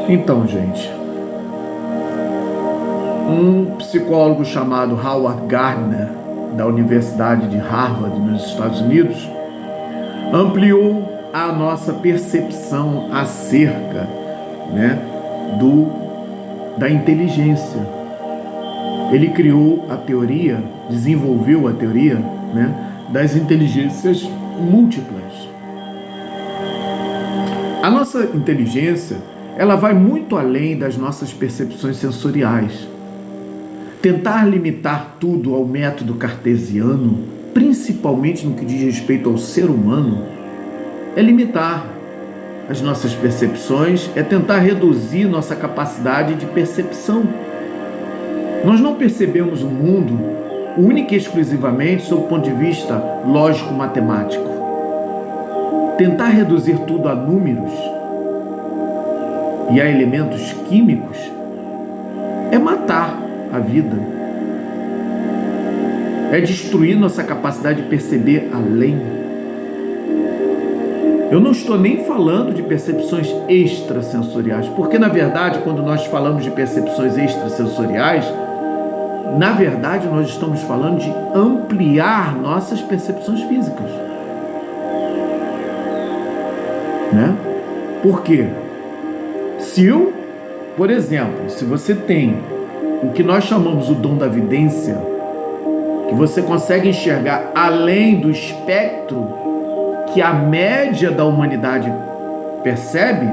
Então, gente, um psicólogo chamado Howard Gardner, da Universidade de Harvard, nos Estados Unidos, ampliou a nossa percepção acerca, da inteligência. Ele criou a teoria, desenvolveu a teoria, das inteligências múltiplas. A nossa inteligência, ela vai muito além das nossas percepções sensoriais. Tentar limitar tudo ao método cartesiano, principalmente no que diz respeito ao ser humano, é limitar as nossas percepções, é tentar reduzir nossa capacidade de percepção. Nós não percebemos o mundo única e exclusivamente sob o ponto de vista lógico-matemático. Tentar reduzir tudo a números e a elementos químicos é matar a vida. É destruir nossa capacidade de perceber além. Eu não estou nem falando de percepções extrasensoriais, porque na verdade, quando nós falamos de percepções extrasensoriais, na verdade nós estamos falando de ampliar nossas percepções físicas. Por quê? Por exemplo, se você tem o que nós chamamos o dom da vidência, que você consegue enxergar além do espectro que a média da humanidade percebe,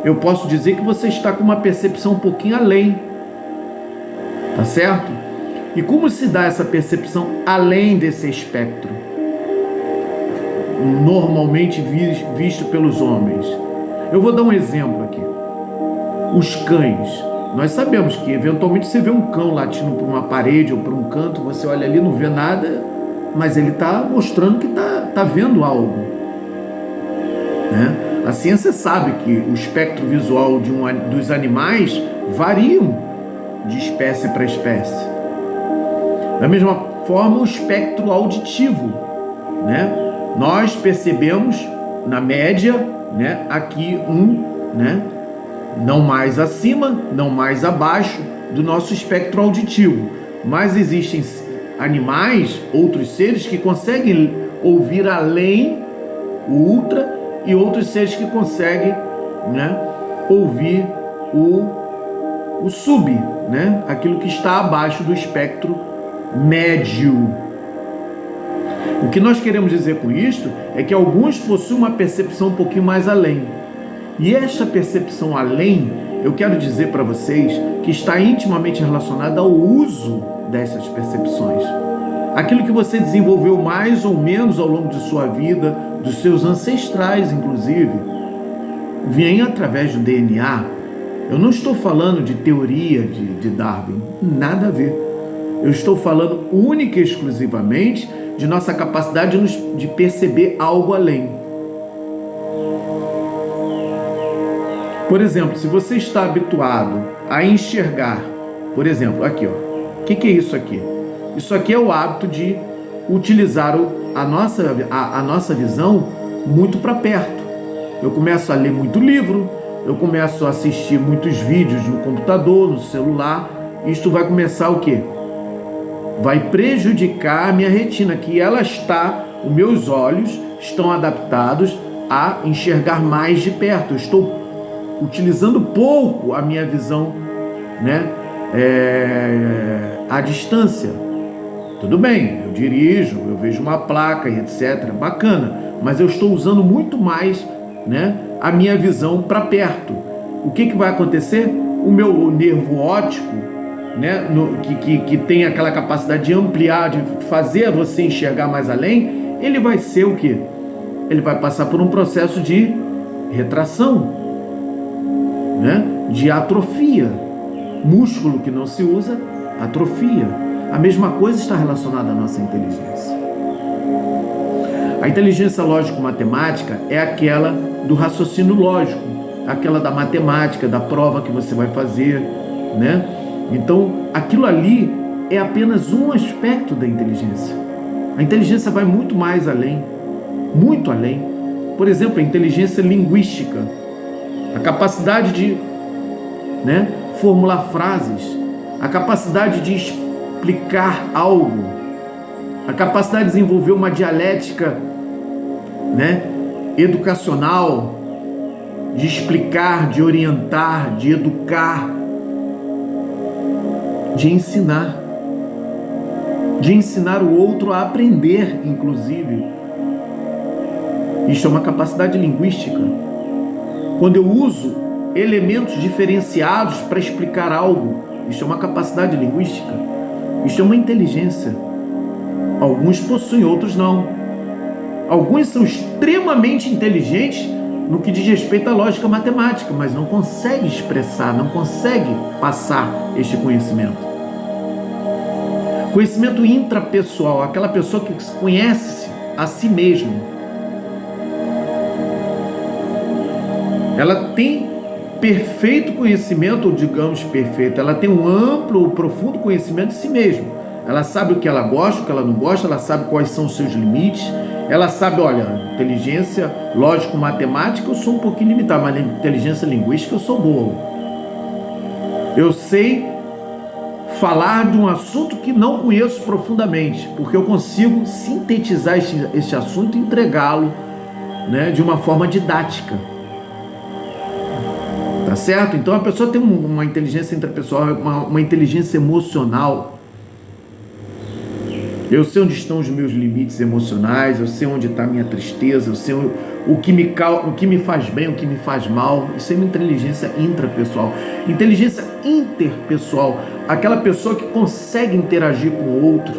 eu posso dizer que você está com uma percepção um pouquinho além, tá certo? E como se dá essa percepção além desse espectro, normalmente visto pelos homens? Eu vou dar um exemplo aqui. Os cães. Nós sabemos que eventualmente você vê um cão latindo por uma parede ou por um canto, você olha ali, não vê nada, mas ele está mostrando que está vendo algo. A ciência sabe que o espectro visual dos animais variam de espécie para espécie. Da mesma forma, o espectro auditivo, nós percebemos, na média, aqui não mais acima, não mais abaixo do nosso espectro auditivo. Mas existem animais, outros seres que conseguem ouvir além o ultra e outros seres que conseguem ouvir o sub, aquilo que está abaixo do espectro médio. O que nós queremos dizer com isto é que alguns possuem uma percepção um pouquinho mais além. E esta percepção além, eu quero dizer para vocês que está intimamente relacionada ao uso dessas percepções. Aquilo que você desenvolveu mais ou menos ao longo de sua vida, dos seus ancestrais inclusive, vem através do DNA. Eu não estou falando de teoria de Darwin, nada a ver. Eu estou falando única e exclusivamente de nossa capacidade de perceber algo além. Por exemplo, se você está habituado a enxergar, por exemplo, aqui, o que é isso aqui? Isso aqui é o hábito de utilizar a nossa visão muito para perto. Eu começo a ler muito livro, eu começo a assistir muitos vídeos no computador, no celular. Isto vai começar o quê? Vai prejudicar a minha retina, os meus olhos estão adaptados a enxergar mais de perto. Eu estou utilizando pouco a minha visão, à distância. Tudo bem, eu dirijo, eu vejo uma placa e etc, bacana, mas eu estou usando muito mais, a minha visão para perto. O que vai acontecer? O meu nervo óptico, que tem aquela capacidade de ampliar, de fazer você enxergar mais além, ele vai ser o quê? Ele vai passar por um processo de retração, de atrofia. Músculo que não se usa, atrofia. A mesma coisa está relacionada à nossa inteligência. A inteligência lógico-matemática é aquela do raciocínio lógico, aquela da matemática, da prova que você vai fazer, Então, aquilo ali é apenas um aspecto da inteligência. A inteligência vai muito mais além, muito além. Por exemplo, a inteligência linguística. a capacidade de, né, formular frases, a capacidade de explicar algo, a capacidade de desenvolver uma dialética, né, educacional, de explicar, de orientar, de educar, de ensinar o outro a aprender, inclusive. Isso é uma capacidade linguística. Quando eu uso elementos diferenciados para explicar algo, isso é uma capacidade linguística. Isso é uma inteligência. Alguns possuem, outros não. Alguns são extremamente inteligentes no que diz respeito à lógica matemática, mas não consegue expressar, não consegue passar este conhecimento. Conhecimento intrapessoal, aquela pessoa que conhece a si mesmo. Ela tem perfeito conhecimento, ou digamos perfeito, ela tem um amplo ou profundo conhecimento de si mesma. Ela sabe o que ela gosta, o que ela não gosta, ela sabe quais são os seus limites, ela sabe, olha, inteligência lógico-matemática eu sou um pouquinho limitado, mas inteligência linguística eu sou boa. Eu sei falar de um assunto que não conheço profundamente, porque eu consigo sintetizar este assunto e entregá-lo, né, de uma forma didática. Tá certo? Então a pessoa tem uma inteligência intrapessoal, uma inteligência emocional. Eu sei onde estão os meus limites emocionais, eu sei onde está a minha tristeza, eu sei o que me faz bem, o que me faz mal. Isso é uma inteligência intrapessoal. Inteligência interpessoal, aquela pessoa que consegue interagir com o outro.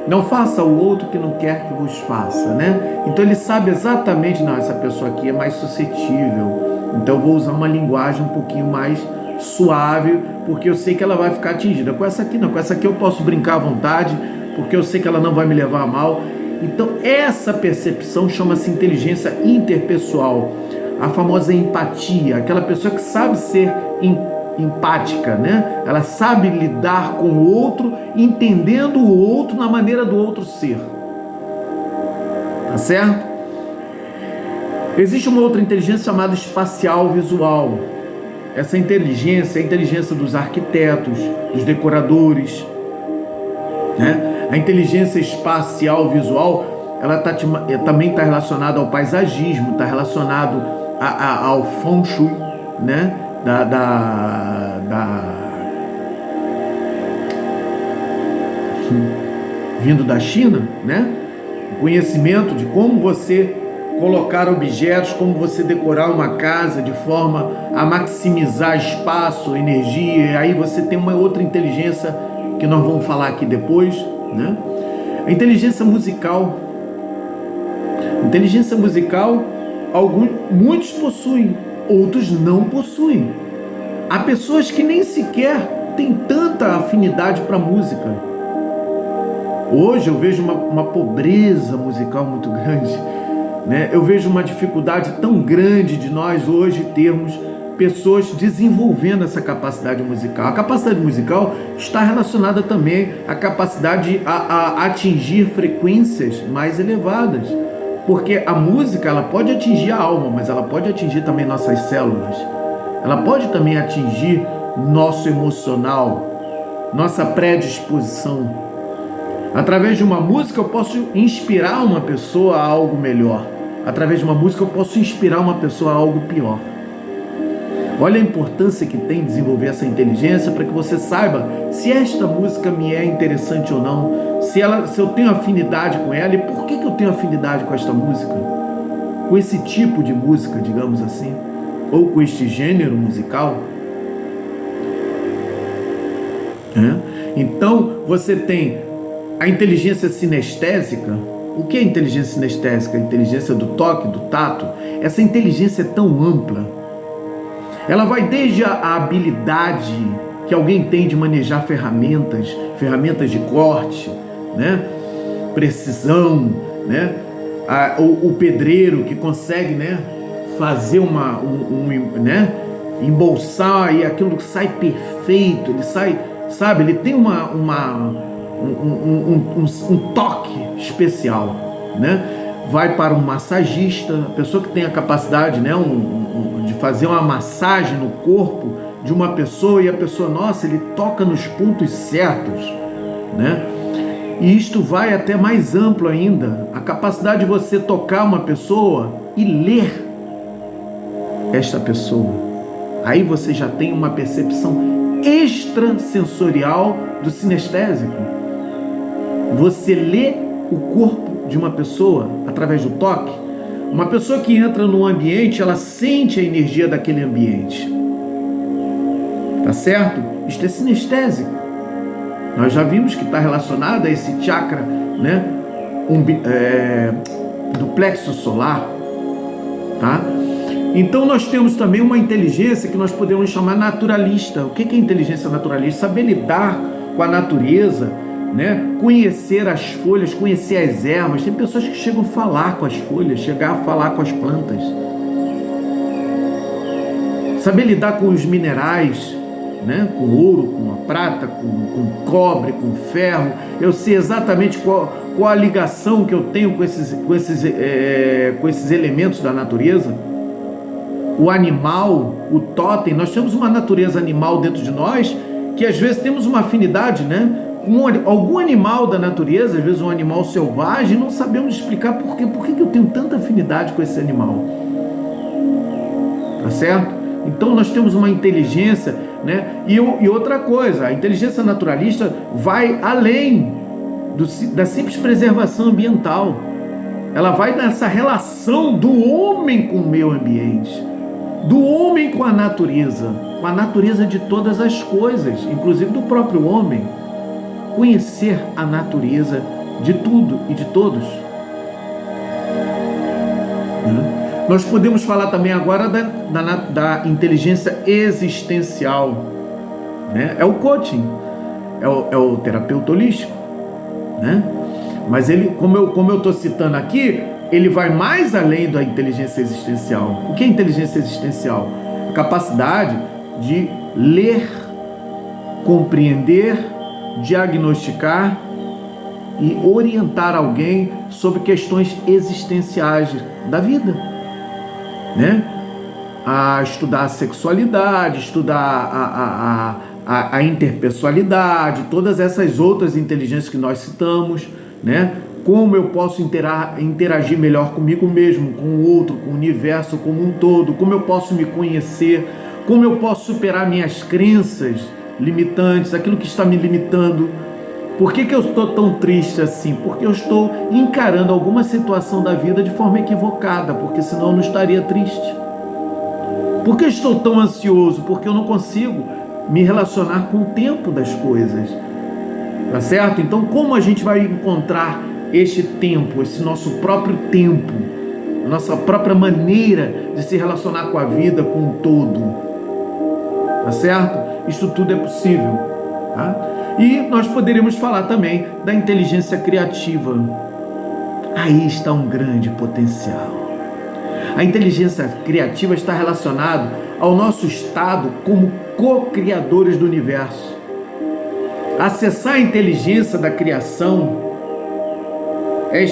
Não faça o outro que não quer que vos faça, né? Então ele sabe exatamente, não, essa pessoa aqui é mais suscetível, então eu vou usar uma linguagem um pouquinho mais suave, porque eu sei que ela vai ficar atingida. Com essa aqui não, com essa aqui eu posso brincar à vontade, porque eu sei que ela não vai me levar a mal. Então essa percepção chama-se inteligência interpessoal, a famosa empatia, aquela pessoa que sabe ser empática, né? Ela sabe lidar com o outro, entendendo o outro na maneira do outro ser. Tá certo? Existe uma outra inteligência chamada espacial visual. Essa inteligência é a inteligência dos arquitetos, dos decoradores, né? A inteligência espacial visual, ela também está relacionada ao paisagismo, está relacionado ao feng shui, né? Vindo da China, né? O conhecimento de como você colocar objetos, como você decorar uma casa de forma a maximizar espaço, energia. E aí você tem uma outra inteligência que nós vamos falar aqui depois, né? A inteligência musical. Inteligência musical, muitos possuem, outros não possuem. Há pessoas que nem sequer têm tanta afinidade para música. Hoje eu vejo uma pobreza musical muito grande, né? Eu vejo uma dificuldade tão grande de nós hoje termos pessoas desenvolvendo essa capacidade musical. A capacidade musical está relacionada também à capacidade a atingir frequências mais elevadas, porque a música ela pode atingir a alma, mas ela pode atingir também nossas células, ela pode também atingir nosso emocional, nossa predisposição. Através de uma música eu posso inspirar uma pessoa a algo melhor, através de uma música eu posso inspirar uma pessoa a algo pior. Olha a importância que tem desenvolver essa inteligência para que você saiba se esta música me é interessante ou não, se eu tenho afinidade com ela e por que eu tenho afinidade com esta música, com esse tipo de música, digamos assim, ou com este gênero musical. Então você tem a inteligência sinestésica. O que é inteligência sinestésica? A inteligência do toque, do tato. Essa inteligência é tão ampla. Ela vai desde a habilidade que alguém tem de manejar ferramentas de corte, né? Precisão, né? O pedreiro que consegue, né? Fazer né? Embolsar e aquilo que sai perfeito, ele sai, sabe? Ele tem um toque especial, né? Vai para um massagista, a pessoa que tem a capacidade, né? De fazer uma massagem no corpo de uma pessoa e a pessoa, nossa, ele toca nos pontos certos, né? E isto vai até mais amplo ainda, a capacidade de você tocar uma pessoa e ler esta pessoa. Aí você já tem uma percepção extrasensorial do sinestésico. Você lê o corpo de uma pessoa através do toque. Uma pessoa que entra num ambiente, ela sente a energia daquele ambiente. Tá certo? Isto é sinestésico. Nós já vimos que está relacionado a esse chakra, né? Do plexo solar, tá? Então nós temos também uma inteligência que nós podemos chamar naturalista. O que é inteligência naturalista? Saber lidar com a natureza, né? Conhecer as folhas, conhecer as ervas. Tem pessoas que chegam a falar com as folhas, chegar a falar com as plantas. Saber lidar com os minerais, né? Com ouro, com a prata, com cobre, com ferro. Eu sei exatamente qual a ligação que eu tenho com esses elementos da natureza. O animal, o totem, nós temos uma natureza animal dentro de nós que às vezes temos uma afinidade, né? Com algum animal da natureza, às vezes um animal selvagem, não sabemos explicar por quê. Por que eu tenho tanta afinidade com esse animal? Tá certo? Então nós temos uma inteligência, né? E outra coisa, a inteligência naturalista vai além da simples preservação ambiental. Ela vai nessa relação do homem com o meio ambiente, do homem com a natureza de todas as coisas, inclusive do próprio homem. Conhecer a natureza de tudo e de todos. Nós podemos falar também agora da inteligência existencial, né? É o coaching, é o terapeuta holístico, né? Mas ele, como eu estou citando aqui, ele vai mais além da inteligência existencial. O que é inteligência existencial? A capacidade de ler, compreender, diagnosticar e orientar alguém sobre questões existenciais da vida, né? A estudar a sexualidade, estudar a interpessoalidade, todas essas outras inteligências que nós citamos, né? Como eu posso interagir melhor comigo mesmo, com o outro, com o universo como um todo, como eu posso me conhecer, como eu posso superar minhas crenças limitantes, aquilo que está me limitando. Por que eu estou tão triste assim? Porque eu estou encarando alguma situação da vida de forma equivocada, porque senão eu não estaria triste. Por que estou tão ansioso? Porque eu não consigo me relacionar com o tempo das coisas. Tá certo? Então, como a gente vai encontrar este tempo, esse nosso próprio tempo, a nossa própria maneira de se relacionar com a vida, com o todo? Tá certo? Isso tudo é possível, tá? E nós poderíamos falar também da inteligência criativa. Aí está um grande potencial. A inteligência criativa está relacionada ao nosso estado como co-criadores do universo. Acessar a inteligência da criação é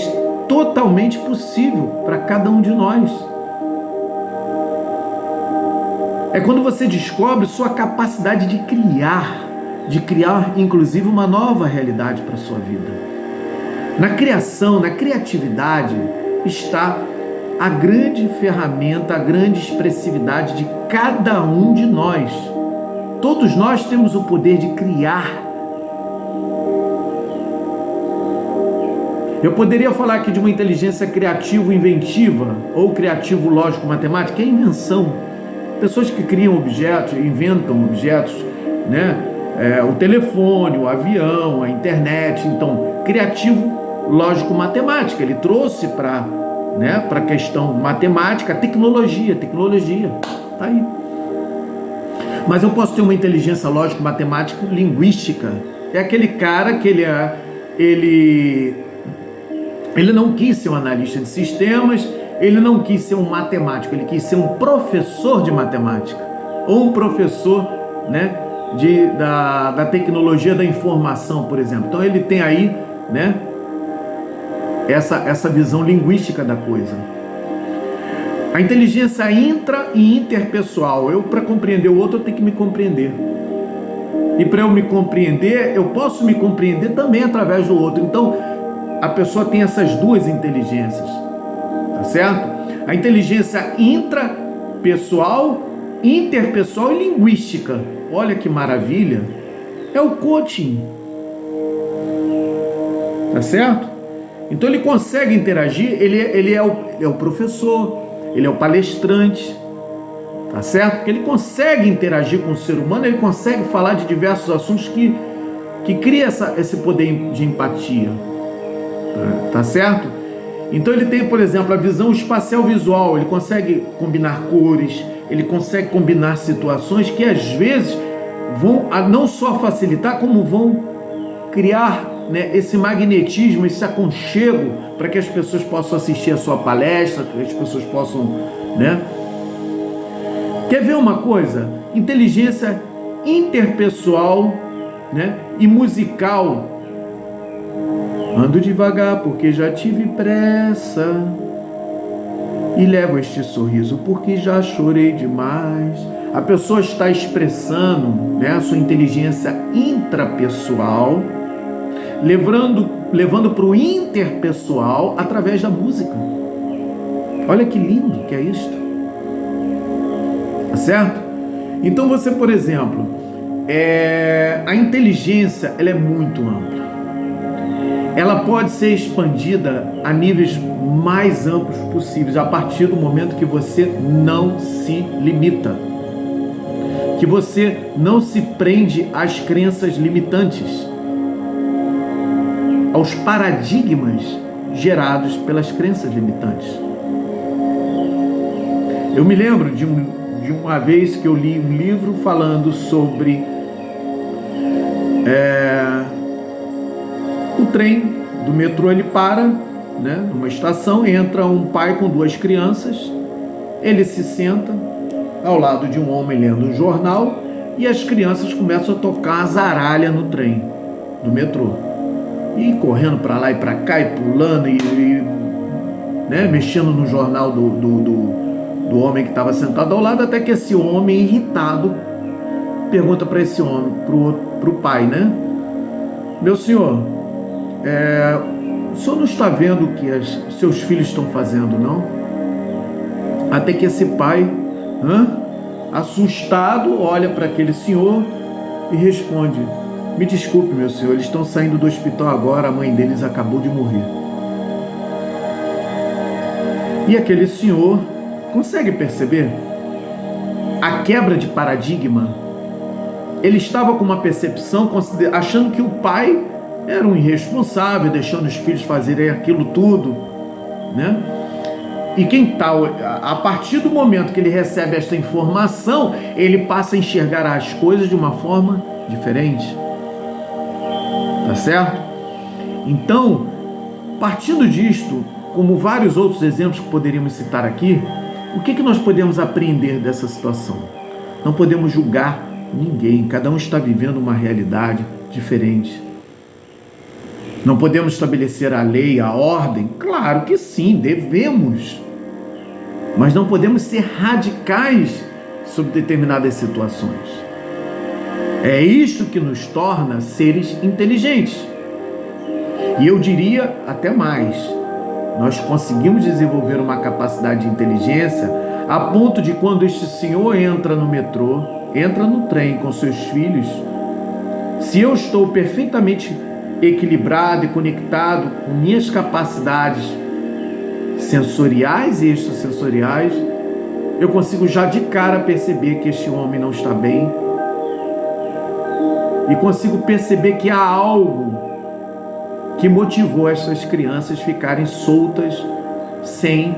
totalmente possível para cada um de nós. É quando você descobre sua capacidade de criar inclusive uma nova realidade para a sua vida. Na criação, na criatividade, está a grande ferramenta, a grande expressividade de cada um de nós. Todos nós temos o poder de criar. Eu poderia falar aqui de uma inteligência criativo-inventiva ou criativo-lógico-matemática, que é invenção. Pessoas que criam objetos, inventam objetos, né? O telefone, o avião, a internet. Então, criativo-lógico-matemática. Ele trouxe para a questão matemática, tecnologia. Tá aí. Mas eu posso ter uma inteligência lógico-matemática linguística. É aquele cara que ele não quis ser um analista de sistemas, ele não quis ser um matemático, ele quis ser um professor de matemática, ou um professor, né, da tecnologia da informação, por exemplo. Então ele tem aí, né, essa visão linguística da coisa. A inteligência intra e interpessoal. Eu, para compreender o outro, eu tenho que me compreender. E para eu me compreender, eu posso me compreender também através do outro. Então, a pessoa tem essas duas inteligências, tá certo? A inteligência intrapessoal, interpessoal e linguística. Olha que maravilha! É o coaching, tá certo? Então ele consegue interagir, ele é o professor, ele é o palestrante, tá certo? Porque ele consegue interagir com o ser humano, ele consegue falar de diversos assuntos que cria esse poder de empatia, tá certo? Então ele tem, por exemplo, a visão espacial visual, ele consegue combinar cores, ele consegue combinar situações que às vezes vão não só facilitar, como vão criar, né, esse magnetismo, esse aconchego para que as pessoas possam assistir a sua palestra, que as pessoas possam, né? Quer ver uma coisa? Inteligência interpessoal, né, e musical. Ando devagar porque já tive pressa e levo este sorriso porque já chorei demais. A pessoa está expressando, né, a sua inteligência intrapessoal, levando para o interpessoal através da música. Olha que lindo que é isto. Tá certo? Então você, por exemplo, a inteligência, ela é muito ampla. Ela pode ser expandida a níveis mais amplos possíveis a partir do momento que você não se limita, que você não se prende às crenças limitantes, aos paradigmas gerados pelas crenças limitantes. Eu me lembro de uma vez que eu li um livro falando sobre o trem do metrô. Ele para, né, numa estação, entra um pai com duas crianças, ele se senta ao lado de um homem lendo um jornal e as crianças começam a tocar a zaralha no trem do metrô, e correndo para lá e para cá, e pulando né, mexendo no jornal do homem que estava sentado ao lado, até que esse homem irritado pergunta para esse homem, pro pai, né: meu senhor, o senhor não está vendo o que seus filhos estão fazendo, não? Até que esse pai, assustado, olha para aquele senhor e responde: me desculpe, meu senhor, eles estão saindo do hospital agora, a mãe deles acabou de morrer. E aquele senhor consegue perceber a quebra de paradigma. Ele estava com uma percepção, achando que o pai era um irresponsável, deixando os filhos fazerem aquilo tudo, né? E a partir do momento que ele recebe esta informação, ele passa a enxergar as coisas de uma forma diferente. Tá certo? Então, partindo disto, como vários outros exemplos que poderíamos citar aqui, o que nós podemos aprender dessa situação? Não podemos julgar ninguém, cada um está vivendo uma realidade diferente. Não podemos estabelecer a lei, a ordem? Claro que sim, devemos. Mas não podemos ser radicais sobre determinadas situações. É isto que nos torna seres inteligentes. E eu diria até mais. Nós conseguimos desenvolver uma capacidade de inteligência a ponto de, quando este senhor entra no metrô, entra no trem com seus filhos, se eu estou perfeitamente equilibrado e conectado com minhas capacidades sensoriais e extrasensoriais, eu consigo já de cara perceber que este homem não está bem, e consigo perceber que há algo que motivou essas crianças ficarem soltas sem,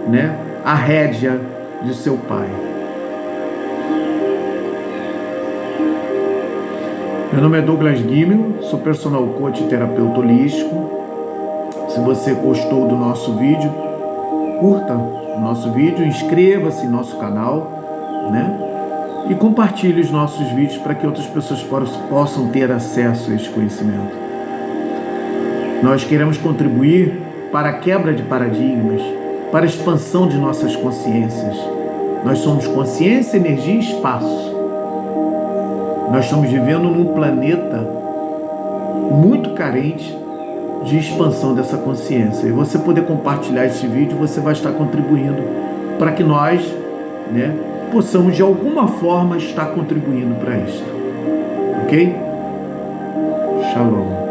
né, a rédea de seu pai. Meu nome é Douglas Guimel, sou personal coach e terapeuta holístico. Se você gostou do nosso vídeo, curta o nosso vídeo, inscreva-se em nosso canal, né? E compartilhe os nossos vídeos para que outras pessoas possam ter acesso a esse conhecimento. Nós queremos contribuir para a quebra de paradigmas, para a expansão de nossas consciências. Nós somos consciência, energia e espaço. Nós estamos vivendo num planeta muito carente de expansão dessa consciência. E você poder compartilhar esse vídeo, você vai estar contribuindo para que nós, possamos de alguma forma estar contribuindo para isto. Ok? Shalom.